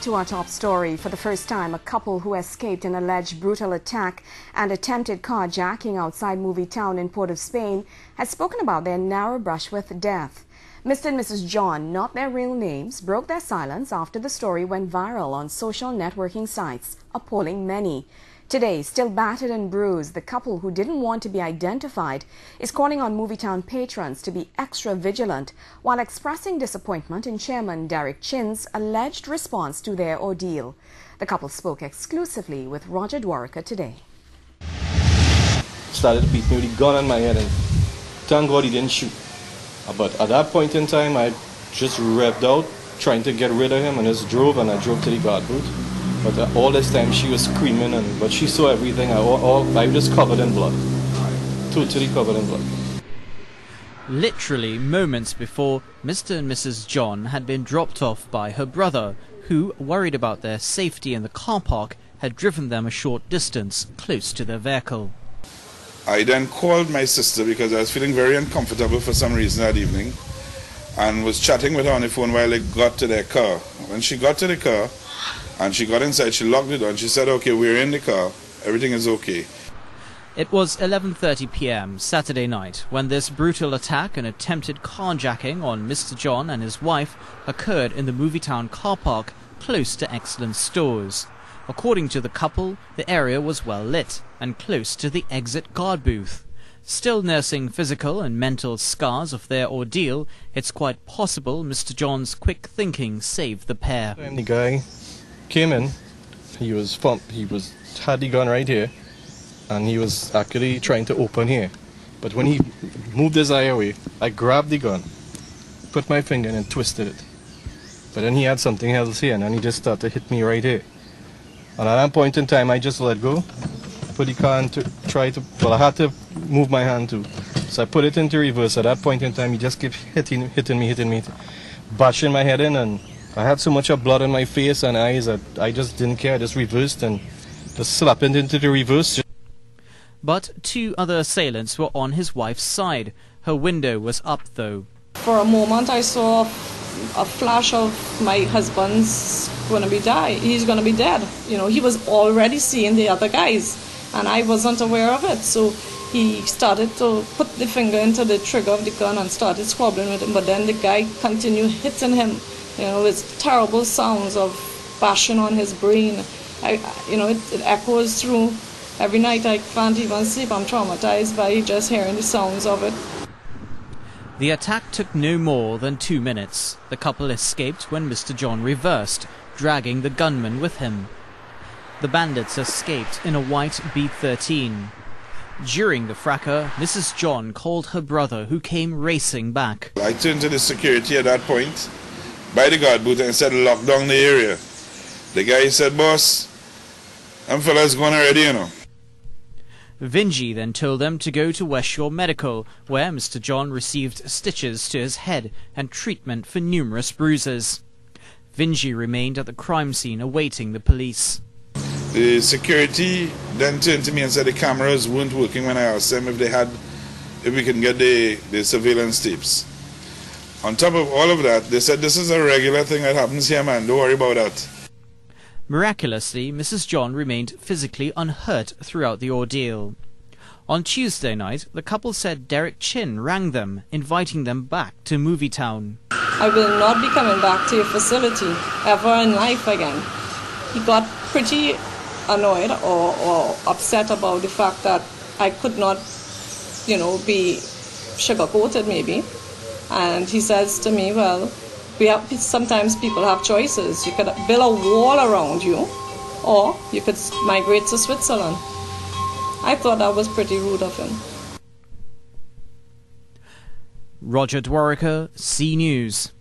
To our top story, for the first time, a couple who escaped an alleged brutal attack and attempted carjacking outside MovieTowne in Port of Spain has spoken about their narrow brush with death. Mr. and Mrs. John, not their real names, broke their silence after the story went viral on social networking sites, appalling many. Today, still battered and bruised, the couple who didn't want to be identified is calling on MovieTowne patrons to be extra vigilant while expressing disappointment in Chairman Derek Chin's alleged response to their ordeal. The couple spoke exclusively with Roger Dwariker today. Started to beat me with a gun on my head, and thank God he didn't shoot. But at that point in time, I just revved out, trying to get rid of him, and just drove, and I drove to the guard booth. But all this time she was screaming, but she saw everything. I was just covered in blood, totally covered in blood. Literally moments before, Mr. and Mrs. John had been dropped off by her brother, who, worried about their safety in the car park, had driven them a short distance close to their vehicle. I then called my sister because I was feeling very uncomfortable for some reason that evening, and was chatting with her on the phone while they got to their car. When she got to the car, and she got inside, she locked the door and she said, "Okay, we're in the car, everything is okay." It was 11:30 p.m. Saturday night when this brutal attack and attempted carjacking on Mr. John and his wife occurred in the MovieTowne car park close to Excellence Stores. According to the couple, the area was well lit and close to the exit guard booth. Still nursing physical and mental scars of their ordeal, it's quite possible Mr. John's quick thinking saved the pair. The guy came in, he had the gun right here, and he was actually trying to open here. But when he moved his eye away, I grabbed the gun, put my finger in and twisted it. But then he had something else here, and then he just started to hit me right here. And at that point in time, I just let go, put the car into I had to move my hand too. So I put it into reverse. At that point in time, he just kept hitting me, bashing my head in, and I had so much of blood on my face and eyes that I just didn't care. I just reversed and just slapped it into the reverse. But two other assailants were on his wife's side. Her window was up, though. For a moment, I saw a flash of my husband's he's going to be dead. You know, he was already seeing the other guys, and I wasn't aware of it. So he started to put the finger into the trigger of the gun and started squabbling with him. But then the guy continued hitting him. You know, with terrible sounds of bashing on his brain. It echoes through. Every night I can't even sleep. I'm traumatized by just hearing the sounds of it. The attack took no more than 2 minutes. The couple escaped when Mr. John reversed, dragging the gunman with him. The bandits escaped in a white B-13. During the fracas, Mrs. John called her brother, who came racing back. I turned to the security at that point by the guard booth and said, "Lock down the area." The guy said, "Boss, them fellas gone already, you know." Vinji then told them to go to West Shore Medical, where Mr. John received stitches to his head and treatment for numerous bruises. Vinji remained at the crime scene awaiting the police. The security then turned to me and said the cameras weren't working when I asked them if we can get the surveillance tapes. On top of all of that, they said, "This is a regular thing that happens here, man. Don't worry about that." Miraculously, Mrs. John remained physically unhurt throughout the ordeal. On Tuesday night, the couple said Derek Chin rang them, inviting them back to MovieTowne. "I will not be coming back to your facility ever in life again." He got pretty annoyed or upset about the fact that I could not, be sugar-coated maybe. And he says to me, "Well, sometimes people have choices. You could build a wall around you, or you could migrate to Switzerland." I thought that was pretty rude of him. Roger Dwariker, C News.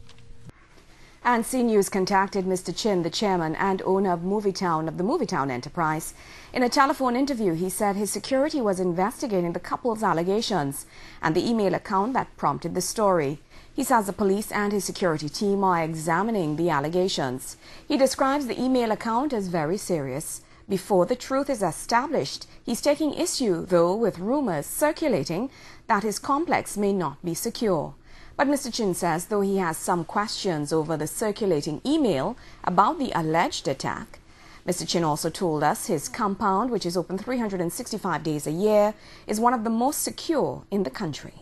And C News contacted Mr. Chin, the chairman and owner of the MovieTowne enterprise. In a telephone interview, he said his security was investigating the couple's allegations and the email account that prompted the story. He says the police and his security team are examining the allegations. He describes the email account as very serious. Before the truth is established, he's taking issue, though, with rumors circulating that his complex may not be secure. But Mr. Chin says though he has some questions over the circulating email about the alleged attack, Mr. Chin also told us his compound, which is open 365 days a year, is one of the most secure in the country.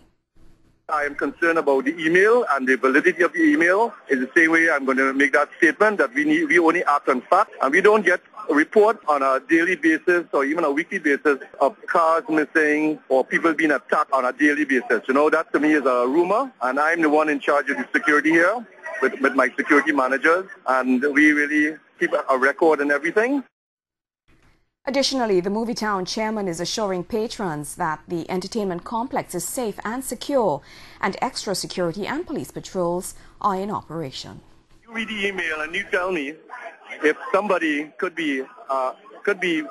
I am concerned about the email and the validity of the email. In the same way, I'm going to make that statement that we only act on fact, and we don't get a report on a daily basis or even a weekly basis of cars missing or people being attacked on a daily basis. You know, that to me is a rumor, and I'm the one in charge of the security here with my security managers, and we really keep a record and everything. Additionally, the MovieTowne chairman is assuring patrons that the entertainment complex is safe and secure, and extra security and police patrols are in operation. You read the email and you tell me if somebody could be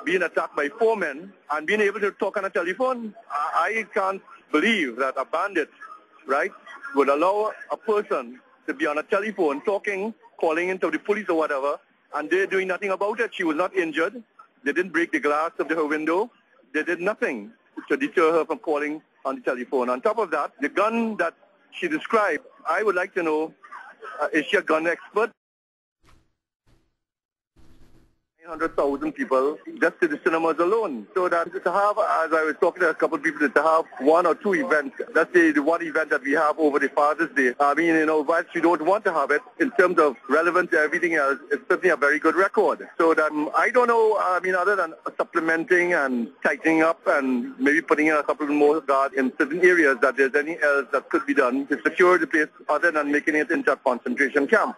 being attacked by 4 men and being able to talk on a telephone. I can't believe that a bandit, right, would allow a person to be on a telephone talking, calling into the police or whatever, and they're doing nothing about it. She was not injured. They didn't break the glass of her window. They did nothing to deter her from calling on the telephone. On top of that, the gun that she described, I would like to know, is she a gun expert? 900,000 people just to the cinemas alone. So that to have, as I was talking to a couple of people, to have 1 or 2 events, let's say the one event that we have over the Father's Day, I mean, you know, whilst we don't want to have it, in terms of relevance to everything else, it's certainly a very good record. So that, I don't know, I mean, other than supplementing and tightening up and maybe putting in a couple more guards in certain areas, that there's anything else that could be done to secure the place other than making it into a concentration camp.